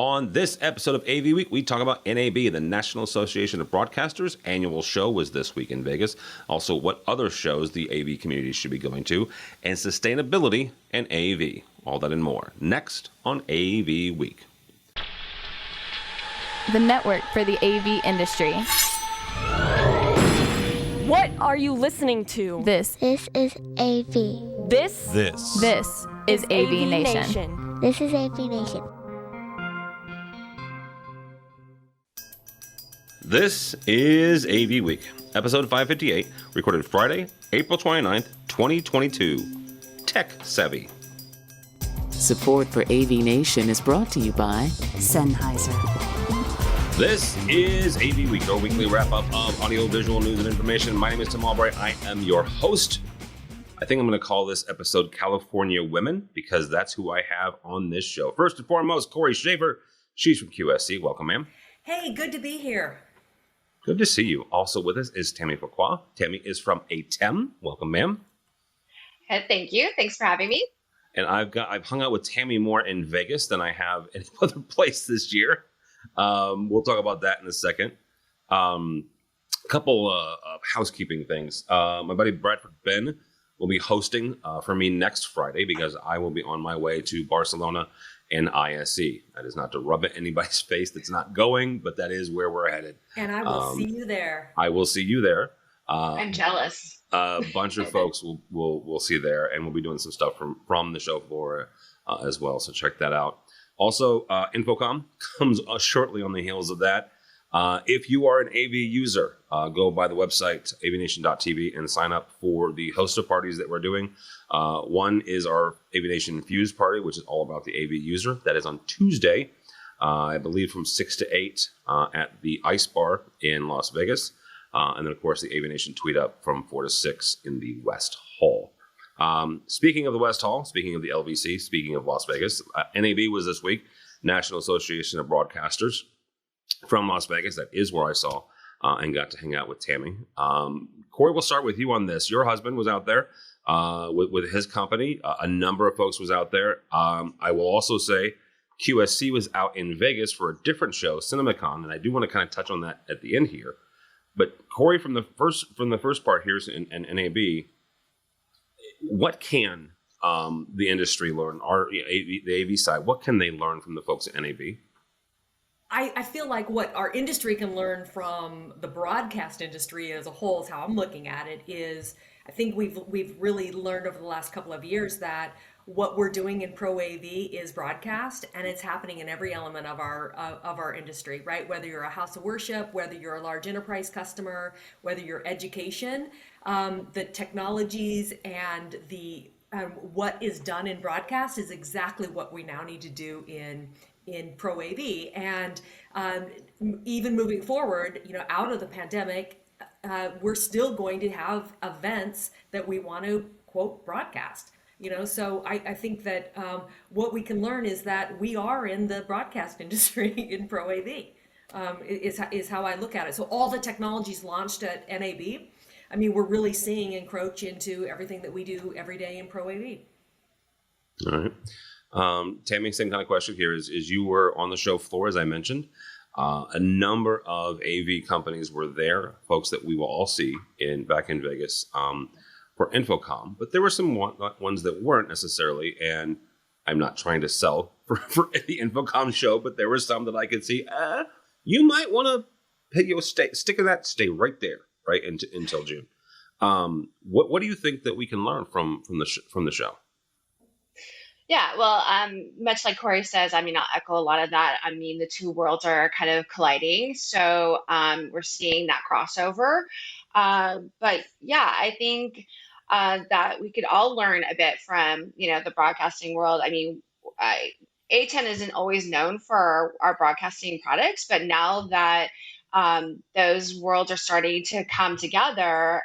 On this episode of AV Week, we talk about NAB, the National Association of Broadcasters. Annual show was this week in Vegas. Also, what other shows the AV community should be going to, and sustainability and AV. All that and more. Next on AV Week. The network for the AV industry. What are you listening to? This is AV. This is AVNation. This is AVNation. This is AV Week, episode 558, recorded Friday, April 29th, 2022. Tech Savvy. Support for AVNation is brought to you by Sennheiser. This is AV Week, our weekly wrap-up of audio, visual news, and information. My name is Tim Albright. I am your host. I think I'm going to call this episode California Women, because that's who I have on this show. First and foremost, Corey Schaefer. She's from QSC. Welcome, ma'am. Hey, good to be here. Good to see you. Also with us is Tammy Fuqua. Tammy is from ATEM. Welcome, ma'am. Thank you. Thanks for having me. And I've hung out with Tammy more in Vegas than I have any other place this year. We'll talk about that in a second. A couple of housekeeping things. My buddy Bradford Ben will be hosting for me next Friday because I will be on my way to Barcelona and ISE. That is not to rub it in anybody's face that's not going, but that is where we're headed. And I will see you there. I will see you there. I'm jealous. A bunch of folks will see there, and we'll be doing some stuff from the show floor as well. So check that out. Also, Infocom comes shortly on the heels of that. If you are an AV user, go by the website avnation.tv and sign up for the host of parties that we're doing. One is our AVNation Infused party, which is all about the AV user. That is on Tuesday, I believe from 6 to 8 at the Ice Bar in Las Vegas. And then, of course, the AVNation Tweet Up from 4 to 6 in the West Hall. Speaking of the West Hall, speaking of the LVC, speaking of Las Vegas, NAB was this week, National Association of Broadcasters from Las Vegas. That is where I saw and got to hang out with Tammy. Corey, we'll start with you on this. Your husband was out there with his company. A number of folks was out there. I will also say QSC was out in Vegas for a different show, CinemaCon, and I do want to kind of touch on that at the end here. But Corey, from the first part here in NAB, what can the industry learn, the AV side, what can they learn from the folks at NAB? I feel like what our industry can learn from the broadcast industry as a whole, is how I'm looking at it, is I think we've really learned over the last couple of years that what we're doing in Pro AV is broadcast, and it's happening in every element of our industry, right? Whether you're a house of worship, whether you're a large enterprise customer, whether you're education, the technologies and the what is done in broadcast is exactly what we now need to do in Pro AV. And even moving forward, out of the pandemic, we're still going to have events that we want to quote broadcast. So I think that what we can learn is that we are in the broadcast industry in Pro AV, is how I look at it. So all the technologies launched at NAB, I mean, we're really seeing encroach into everything that we do every day in Pro AV. All right. Tammy, same kind of question here is you were on the show floor, as I mentioned. A number of AV companies were there, folks that we will all see back in Vegas for Infocom, but there were some ones that weren't necessarily, and I'm not trying to sell for the Infocom show, but there were some that I could see, you might want to stick to that, stay right there, right, until June. What do you think that we can learn from the show? Yeah, well, much like Corey says, I mean, I'll echo a lot of that. I mean, the two worlds are kind of colliding. So we're seeing that crossover. But yeah, I think that we could all learn a bit from, the broadcasting world. I mean, A10 isn't always known for our broadcasting products, but now that those worlds are starting to come together,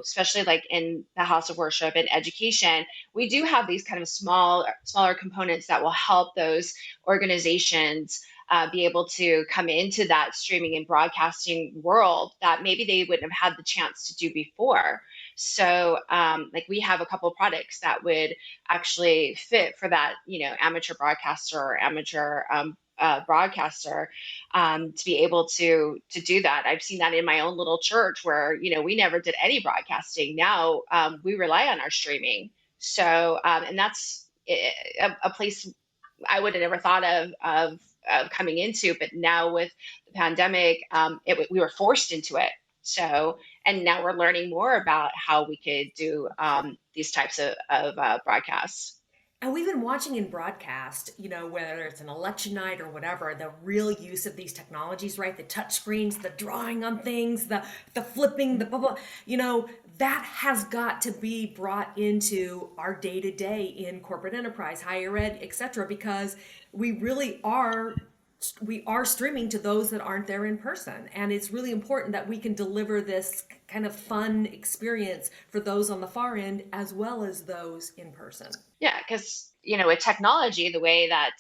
especially like in the house of worship and education, we do have these kind of smaller components that will help those organizations be able to come into that streaming and broadcasting world that maybe they wouldn't have had the chance to do before. So like we have a couple of products that would actually fit for that, amateur broadcaster or amateur broadcaster, to be able to do that. I've seen that in my own little church where, we never did any broadcasting. Now we rely on our streaming. So, and that's a place I would have never thought of coming into, but now with the pandemic, we were forced into it. So, and now we're learning more about how we could do these types of broadcasts. And we've been watching in broadcast, whether it's an election night or whatever, the real use of these technologies, right? The touch screens, the drawing on things, the flipping, the blah, blah, that has got to be brought into our day to day in corporate enterprise, higher ed, et cetera, because we really are streaming to those that aren't there in person. And it's really important that we can deliver this kind of fun experience for those on the far end as well as those in person. Yeah, because, with technology, the way that,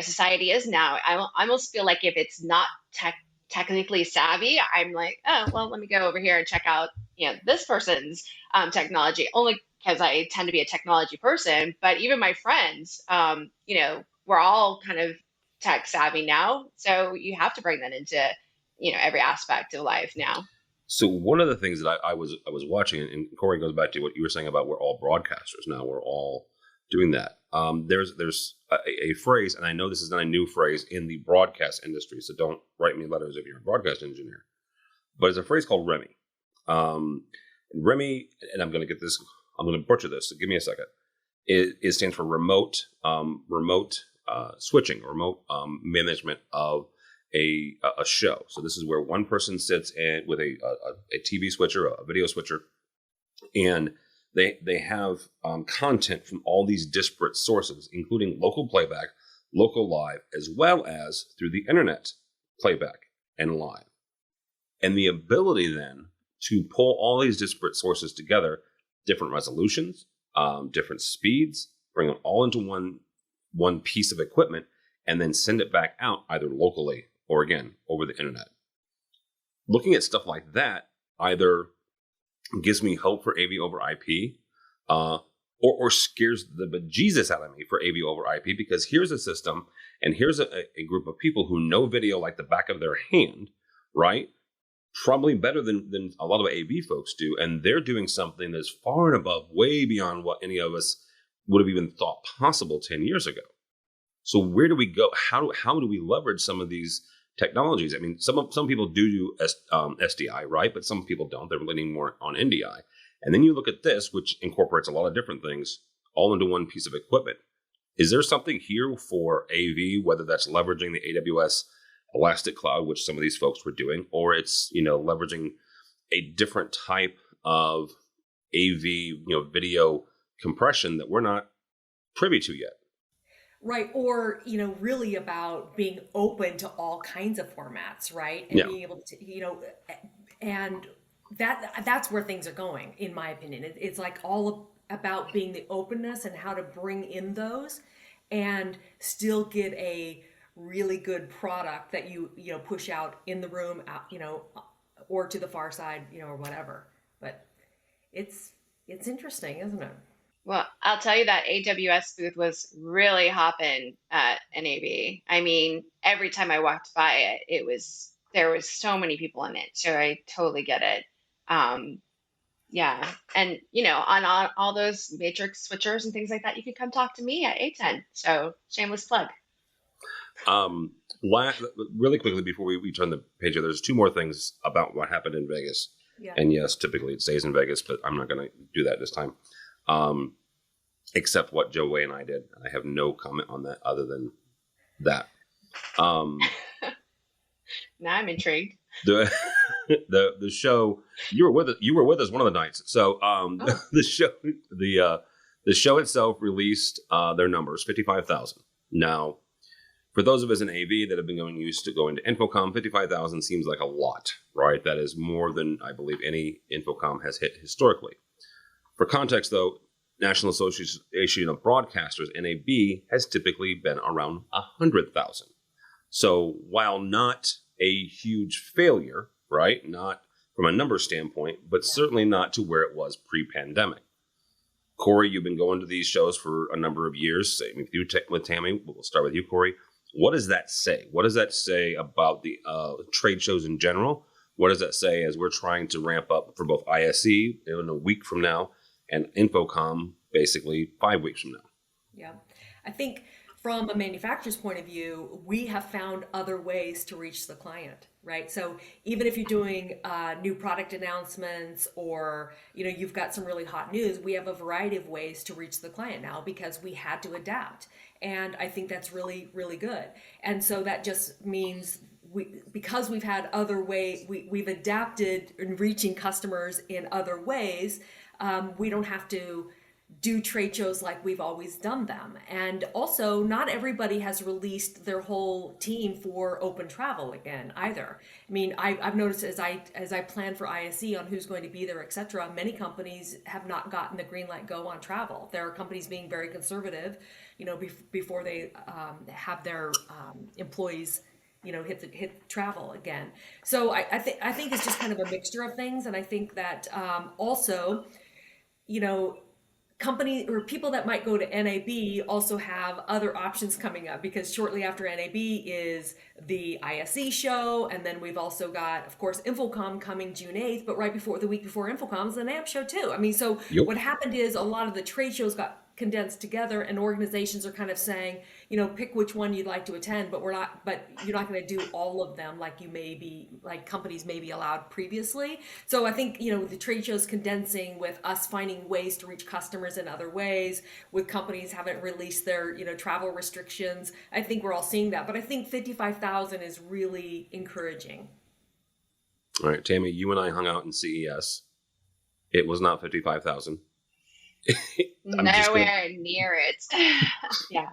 society is now, I almost feel like if it's not technically savvy, I'm like, oh, well, let me go over here and check out, this person's technology, only because I tend to be a technology person. But even my friends, we're all kind of tech savvy now. So you have to bring that into, every aspect of life now. So one of the things that I was watching, and Corey goes back to what you were saying about we're all broadcasters now. We're all doing that. There's a phrase, and I know this is not a new phrase in the broadcast industry, so don't write me letters if you're a broadcast engineer. But it's a phrase called REMI. REMI, and I'm going to butcher this, so give me a second. It stands for remote switching, remote management of a show. So this is where one person sits with a TV switcher, a video switcher, and they have content from all these disparate sources, including local playback, local live, as well as through the internet playback and live. And the ability then to pull all these disparate sources together, different resolutions, different speeds, bring them all into one piece of equipment, and then send it back out either locally or again over the internet. Looking at stuff like that either gives me hope for AV over IP, or scares the bejesus out of me for AV over IP, because here's a system and here's a group of people who know video like the back of their hand, right? Probably better than a lot of AV folks do, and they're doing something that's far and above, way beyond what any of us would have even thought possible 10 years ago. So where do we go? How do we leverage some of these technologies? I mean, some people do SDI, right? But some people don't. They're leaning more on NDI. And then you look at this, which incorporates a lot of different things all into one piece of equipment. Is there something here for AV, whether that's leveraging the AWS Elastic Cloud, which some of these folks were doing, or it's, leveraging a different type of AV, video compression that we're not privy to yet? Right. Or, really about being open to all kinds of formats, right? And being able to, and that's where things are going, in my opinion. It's like all about being the openness and how to bring in those and still get a really good product that you push out in the room, or to the far side, or whatever. But it's interesting, isn't it? Well, I'll tell you that AWS booth was really hopping at NAB. I mean, every time I walked by it, there was so many people in it. So I totally get it. Yeah. And, on all those matrix switchers and things like that, you can come talk to me at A10. So shameless plug. Really quickly before we turn the page, there's two more things about what happened in Vegas. Yeah. And yes, typically it stays in Vegas, but I'm not going to do that this time. Except what Joe Way and I did. I have no comment on that other than that. Now I'm intrigued. The show, you were with us one of the nights. So the show itself released their numbers, 55,000. Now, for those of us in AV that have been used to going to Infocom, 55,000 seems like a lot, right? That is more than I believe any Infocom has hit historically. For context, though, National Association of Broadcasters, NAB, has typically been around 100,000. So while not a huge failure, right? Not from a number standpoint, but certainly not to where it was pre-pandemic. Corey, you've been going to these shows for a number of years. Same with you, with Tammy. We'll start with you, Corey. What does that say? What does that say about the trade shows in general? What does that say as we're trying to ramp up for both ISE in a week from now and Infocom basically 5 weeks from now? Yeah, I think from a manufacturer's point of view, we have found other ways to reach the client, right? So even if you're doing new product announcements or, you've got some really hot news, we have a variety of ways to reach the client now because we had to adapt. And I think that's really, really good. And so that just means because we've had other ways, we've adapted in reaching customers in other ways. We don't have to do trade shows like we've always done them. And also, not everybody has released their whole team for open travel again either. I mean, I've noticed as I plan for ISE on who's going to be there, et cetera, many companies have not gotten the green light go on travel. There are companies being very conservative, before they have their employees hit travel again. So I think it's just kind of a mixture of things. And I think that also, company or people that might go to NAB also have other options coming up because shortly after NAB is the ISE show. And then we've also got, of course, Infocom coming June 8th, but the week before Infocom is the NAMP show too. I mean, so What happened is a lot of the trade shows got condensed together and organizations are kind of saying, pick which one you'd like to attend, but you're not going to do all of them like companies may be allowed previously. So I think, the trade shows condensing with us finding ways to reach customers in other ways, with companies haven't released their, travel restrictions. I think we're all seeing that, but I think 55,000 is really encouraging. All right, Tammy, you and I hung out in CES. It was not 55,000. Nowhere near it. Yeah.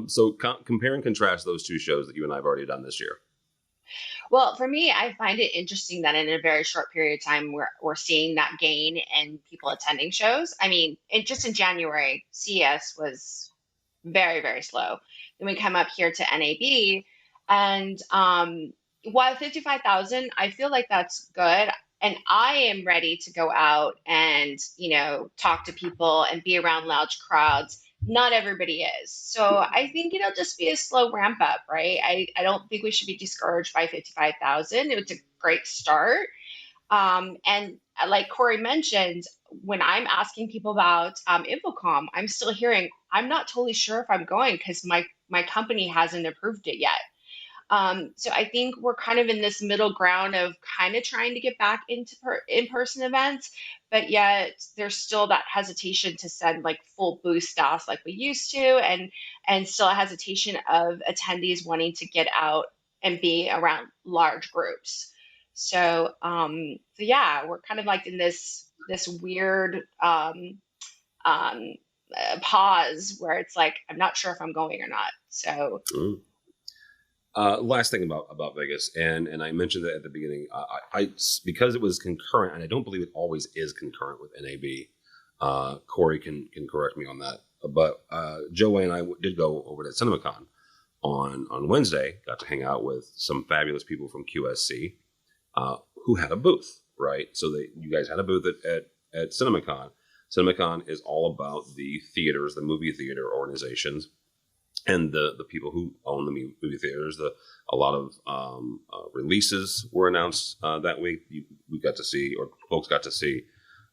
So compare and contrast those two shows that you and I have already done this year. Well, for me, I find it interesting that in a very short period of time, we're seeing that gain in people attending shows. I mean, just in January, CES was very, very slow. Then we come up here to NAB, and while 55,000, I feel like that's good. And I am ready to go out and, talk to people and be around large crowds. Not everybody is. So I think it'll just be a slow ramp up, right? I don't think we should be discouraged by 55,000. It was a great start. And like Corey mentioned, when I'm asking people about Infocom, I'm still hearing, I'm not totally sure if I'm going because my company hasn't approved it yet. So I think we're kind of in this middle ground of kind of trying to get back into in-person events, but yet there's still that hesitation to send like full booth staffs like we used to, and still a hesitation of attendees wanting to get out and be around large groups. So, yeah, we're kind of like in this weird pause where it's like, I'm not sure if I'm going or not. So. Last thing about Vegas, and I mentioned that at the beginning, I because it was concurrent, and I don't believe it always is concurrent with NAB. Corey can correct me on that, but Joey and I did go over to CinemaCon on Wednesday. Got to hang out with some fabulous people from QSC who had a booth, right? So you guys had a booth at CinemaCon. CinemaCon is all about the theaters, the movie theater organizations, and the people who own the movie theaters. A lot of releases were announced that week. We got to see, or folks got to see,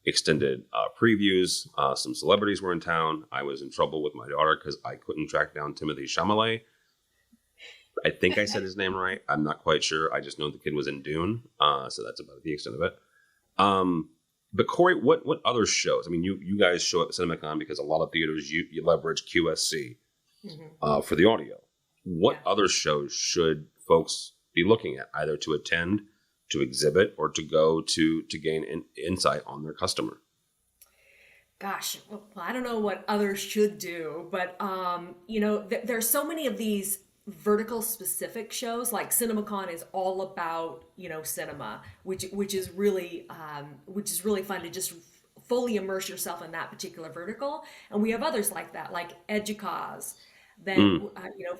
extended previews. Some celebrities were in town. I was in trouble with my daughter because I couldn't track down Timothée Chalamet. I think I said his name right. I'm not quite sure. I just know the kid was in Dune. So that's about the extent of it. But Corey, what other shows? I mean, you guys show up at CinemaCon because a lot of theaters, you leverage QSC. Mm-hmm. For the audio. What other shows should folks be looking at, either to attend, to exhibit, or to go to gain insight on their customer? Gosh, well, I don't know what others should do, but there's so many of these vertical specific shows. Like CinemaCon is all about cinema, which is really fun to just fully immerse yourself in that particular vertical. And we have others like that, like Educause. then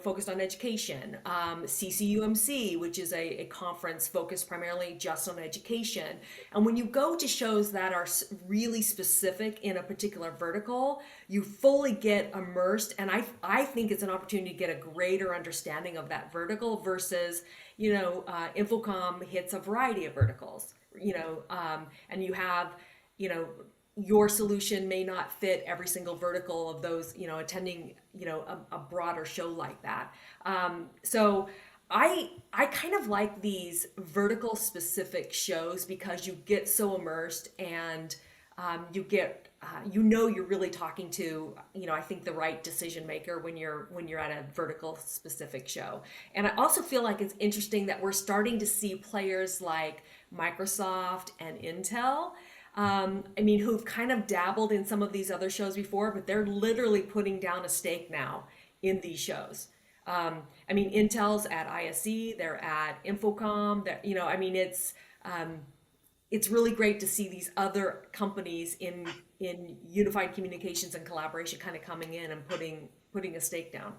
focused on education. CCUMC, which is a conference focused primarily just on education. And when you go to shows that are really specific in a particular vertical, you fully get immersed. And I think it's an opportunity to get a greater understanding of that vertical versus, Infocom hits a variety of verticals, and you have, your solution may not fit every single vertical of those, attending, a broader show like that. So I kind of like these vertical specific shows because you get so immersed and you get you're really talking to I think the right decision maker when you're at a vertical specific show. And I also feel like it's interesting that we're starting to see players like Microsoft and Intel, who've kind of dabbled in some of these other shows before, but they're literally putting down a stake now in these shows. Intel's at ISE, they're at Infocom, it's really great to see these other companies in unified communications and collaboration kind of coming in and putting a stake down.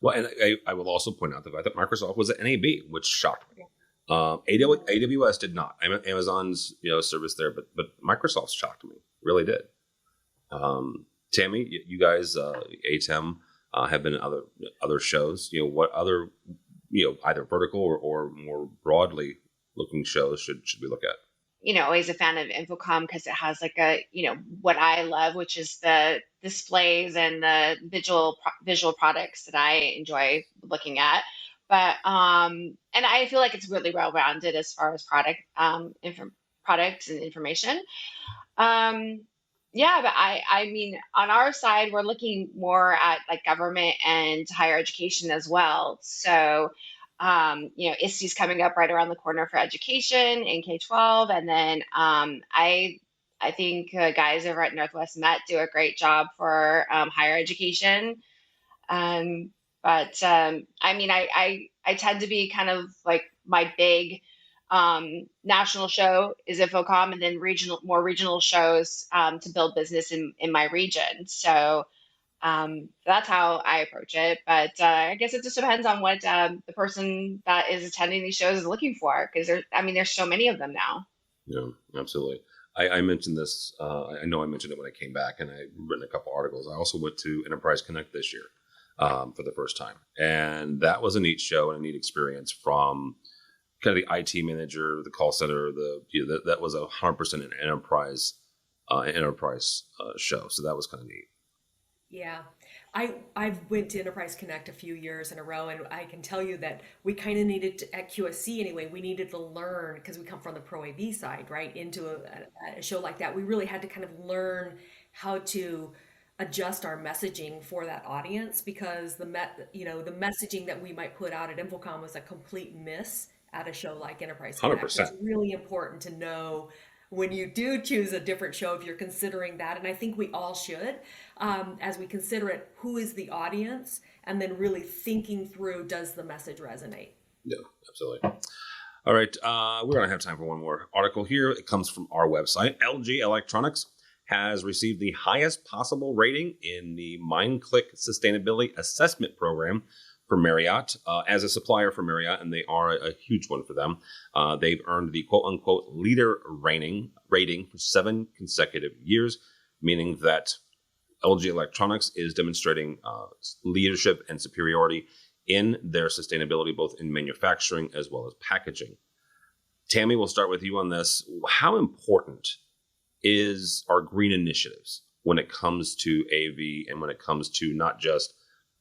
Well, and I will also point out the fact that Microsoft was at NAB, which shocked me. AWS did not. Amazon's service there, but Microsoft's shocked me. Really did. Tammy, you guys, ATEM, have been in other shows. What other either vertical or more broadly looking shows should we look at? Always a fan of Infocom because it has like what I love, which is the displays and the visual products that I enjoy looking at. But and I feel like it's really well rounded as far as products and information. Yeah, but on our side, we're looking more at like government and higher education as well. So, ISTE's coming up right around the corner for education in K-12, and then I think guys over at Northwest Met do a great job for higher education. I tend to be kind of like my big national show is Infocom, and then more regional shows to build business in my region. So that's how I approach it. But I guess it just depends on what the person that is attending these shows is looking for, because there's so many of them now. Yeah, absolutely. I mentioned this. I know I mentioned it when I came back, and I've written a couple articles. I also went to Enterprise Connect this year for the first time, and that was a neat show and a neat experience from kind of the IT manager, the call center. That was 100% an enterprise show, so that was kind of neat. Yeah, I've went to Enterprise Connect a few years in a row, and I can tell you that we kind of needed to, at QSC anyway, we needed to learn, because we come from the Pro AV side, right, into a show like that. We really had to kind of learn how to adjust our messaging for that audience, because the messaging that we might put out at Infocom was a complete miss at a show like Enterprise Connect. 100%. It's really important to know when you do choose a different show, if you're considering that, and I think we all should, as we consider it, who is the audience, and then really thinking through, does the message resonate? Yeah, absolutely. All right, we're going to have time for one more article here. It comes from our website. LG Electronics has received the highest possible rating in the MindClick Sustainability Assessment Program for Marriott as a supplier for Marriott, and they are a huge one for them. They've earned the quote-unquote leader rating for 7 consecutive years, meaning that LG Electronics is demonstrating leadership and superiority in their sustainability, both in manufacturing as well as packaging. Tammy, we'll start with you on this. How important are green initiatives when it comes to AV, and when it comes to not just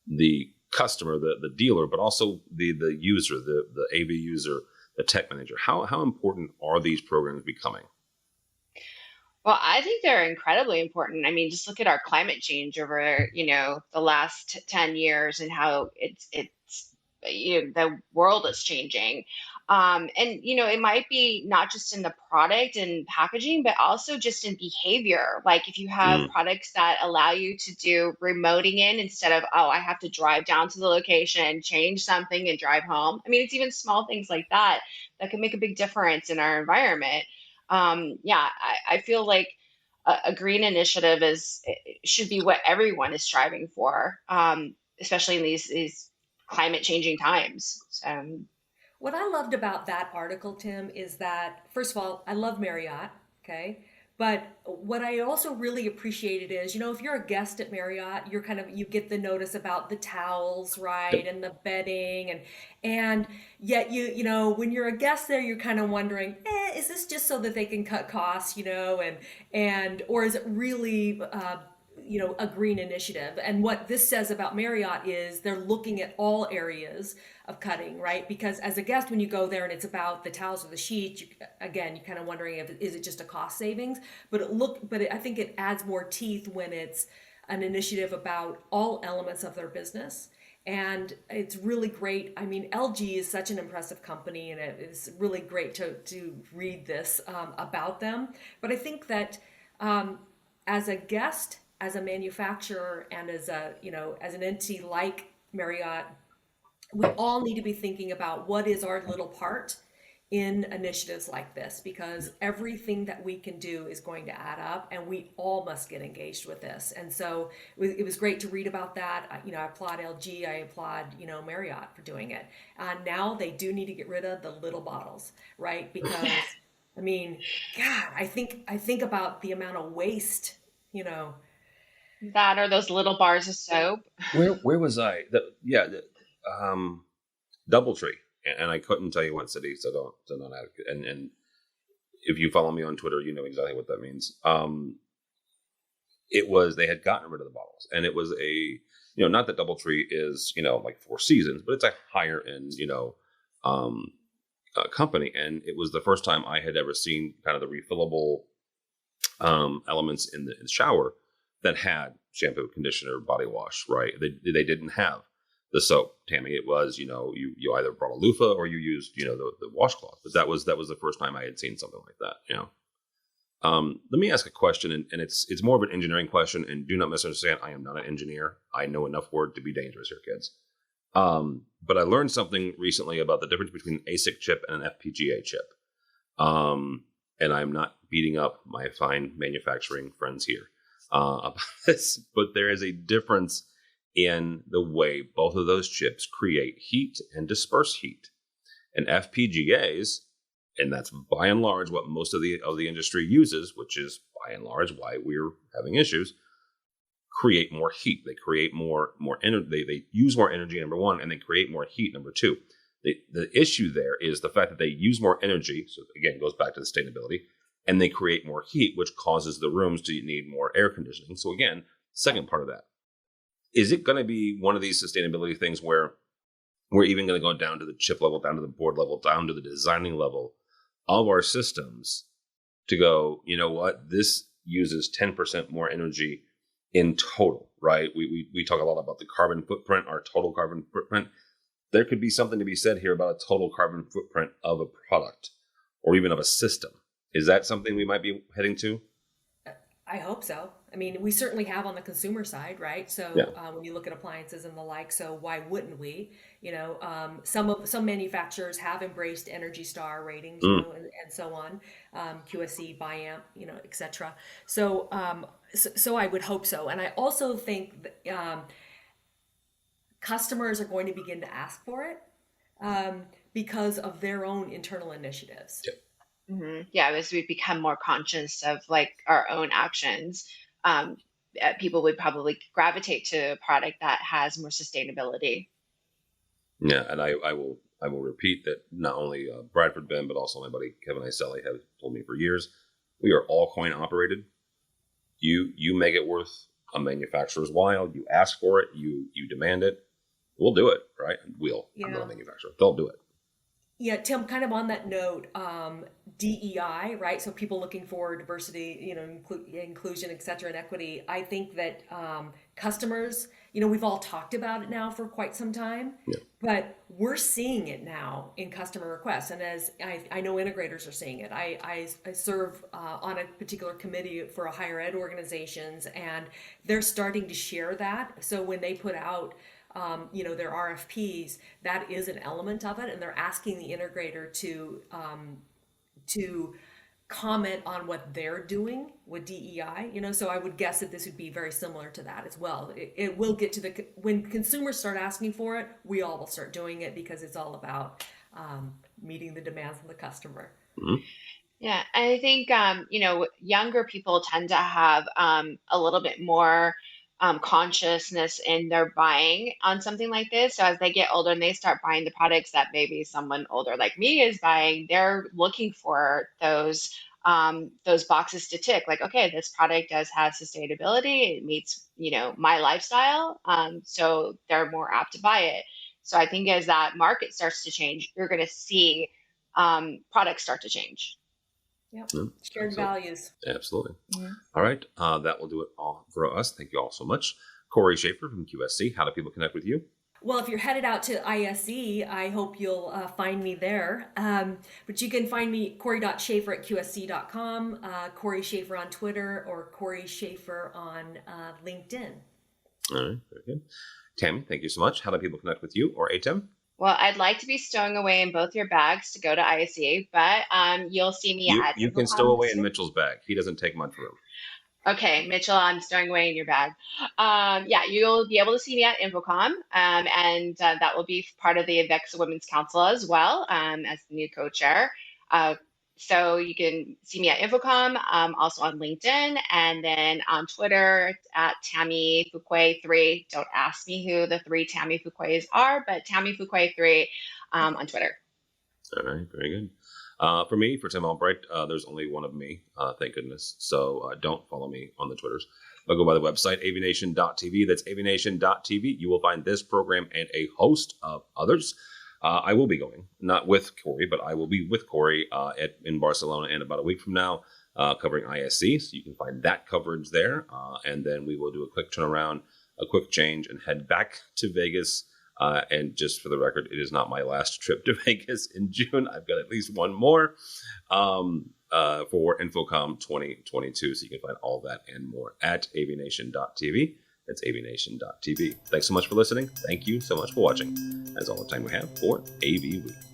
the customer, the dealer, but also the user, the AV user, the tech manager? How important are these programs becoming? Well, I think they're incredibly important. Just look at our climate change over, the last 10 years, and how it's the world is changing. It might be not just in the product and packaging, but also just in behavior. Like if you have products that allow you to do remoting in instead of, oh, I have to drive down to the location, change something and drive home. It's even small things like that can make a big difference in our environment. I feel like a green initiative should be what everyone is striving for. especially in these climate changing times. So What I loved about that article, Tim, is that, first of all, I love Marriott, okay? But what I also really appreciated is, if you're a guest at Marriott, you get the notice about the towels, right? And the bedding and yet when you're a guest there, you're kind of wondering, is this just so that they can cut costs, or is it really a green initiative? And what this says about Marriott is they're looking at all areas of cutting, right? Because as a guest, when you go there and it's about the towels or the sheets, you're kind of wondering if is it just a cost savings? I think it adds more teeth when it's an initiative about all elements of their business. And it's really great. I mean, LG is such an impressive company, and it is really great to read this about them. But I think that as a guest, as a manufacturer, and as an entity like Marriott, we all need to be thinking about what is our little part in initiatives like this, because everything that we can do is going to add up, and we all must get engaged with this. And so it was great to read about that. I applaud LG, I applaud Marriott for doing it. Now they do need to get rid of the little bottles, right? Because I mean, God, I think about the amount of waste, that or those little bars of soap. Where was I? Doubletree, and I couldn't tell you what city, so don't advocate. And if you follow me on Twitter, you know exactly what that means. It was, they had gotten rid of the bottles, and it was not that Doubletree is like Four Seasons, but it's a higher end company, and it was the first time I had ever seen kind of the refillable elements in the shower that had shampoo, conditioner, body wash, right? They didn't have the soap, Tammy. It was, you either brought a loofah or you used, the washcloth. But that was the first time I had seen something like that, Let me ask a question, and it's more of an engineering question, and do not misunderstand, I am not an engineer. I know enough word to be dangerous here, kids. But I learned something recently about the difference between an ASIC chip and an FPGA chip. And I'm not beating up my fine manufacturing friends here about this, but there is a difference in the way both of those chips create heat and disperse heat. And FPGAs, and that's by and large what most of the industry uses, which is by and large why we're having issues, create more heat. They create more energy. They use more energy, number one, and they create more heat, number two. The issue there is the fact that they use more energy. So again, it goes back to the sustainability, and they create more heat, which causes the rooms to need more air conditioning. So again, second part of that. Is it going to be one of these sustainability things where we're even going to go down to the chip level, down to the board level, down to the designing level of our systems to go, you know what, this uses 10% more energy in total, right? We talk a lot about the carbon footprint, our total carbon footprint. There could be something to be said here about a total carbon footprint of a product or even of a system. Is that something we might be heading to? I hope so. I mean, we certainly have on the consumer side, right? So when you look at appliances and the like, so why wouldn't we? Some manufacturers have embraced Energy Star ratings, and so on, QSC, BIAMP, etc. So I would hope so, and I also think that, customers are going to begin to ask for it because of their own internal initiatives. Yep. Mm-hmm. Yeah, as we become more conscious of our own actions, people would probably gravitate to a product that has more sustainability. Yeah, and I will repeat that not only Bradford Ben, but also my buddy Kevin Iselli have told me for years, we are all coin operated. You make it worth a manufacturer's while. You ask for it. You demand it. We'll do it, right? I'm not a manufacturer. They'll do it. Yeah, Tim, kind of on that note, DEI, right? So people looking for diversity, inclusion, et cetera, and equity. I think that customers, we've all talked about it now for quite some time, but we're seeing it now in customer requests. And as I know integrators are seeing it. I serve on a particular committee for a higher ed organizations, and they're starting to share that. So when they put out their RFPs, that is an element of it, and they're asking the integrator to comment on what they're doing with DEI, so I would guess that this would be very similar to that as well. It will get to when consumers start asking for it, we all will start doing it because it's all about meeting the demands of the customer. Mhm. Yeah, and I think younger people tend to have a little bit more consciousness in their buying on something like this. So as they get older and they start buying the products that maybe someone older like me is buying, they're looking for those boxes to tick. Like, okay, this product does have sustainability. It meets, my lifestyle. So they're more apt to buy it. So I think as that market starts to change, you're going to see products start to change. Yep. Yeah, Shared absolutely. values. Absolutely. Mhm. All right. That will do it all for us. Thank you all so much. Corey Schaefer from QSC. How do people connect with you? Well, if you're headed out to ISE, I hope you'll find me there. But you can find me Corey.Schaefer@QSC.com, Corey Schaefer on Twitter, or Corey Schaefer on LinkedIn. All right. Very good. Tammy, thank you so much. How do people connect with you or ATEM? Well, I'd like to be stowing away in both your bags to go to ICA, but you'll see me at You can stow InfoComm away this in year. Mitchell's bag. He doesn't take much room. Okay, Mitchell, I'm stowing away in your bag. Yeah, you'll be able to see me at InfoComm, and that will be part of the AVEX Women's Council as well, as the new co-chair. So you can see me at InfoComm, also on LinkedIn, and then on Twitter at Tammy Fuquay3. Don't ask me who the three Tammy Fuquays are, but Tammy Fuquay3 on Twitter. All right. Very good. For me, for Tim Albright, there's only one of me, thank goodness. So don't follow me on the Twitters. But go by the website, AVNation.tv. That's AVNation.tv. You will find this program and a host of others. I will be going, not with Corey, but I will be with Corey in Barcelona in about a week from now, covering ISC. So you can find that coverage there. And then we will do a quick turnaround, a quick change, and head back to Vegas. And just for the record, it is not my last trip to Vegas in June. I've got at least one more for InfoComm 2022. So you can find all that and more at avnation.tv. That's avnation.tv. Thanks so much for listening. Thank you so much for watching. That's all the time we have for AV Week.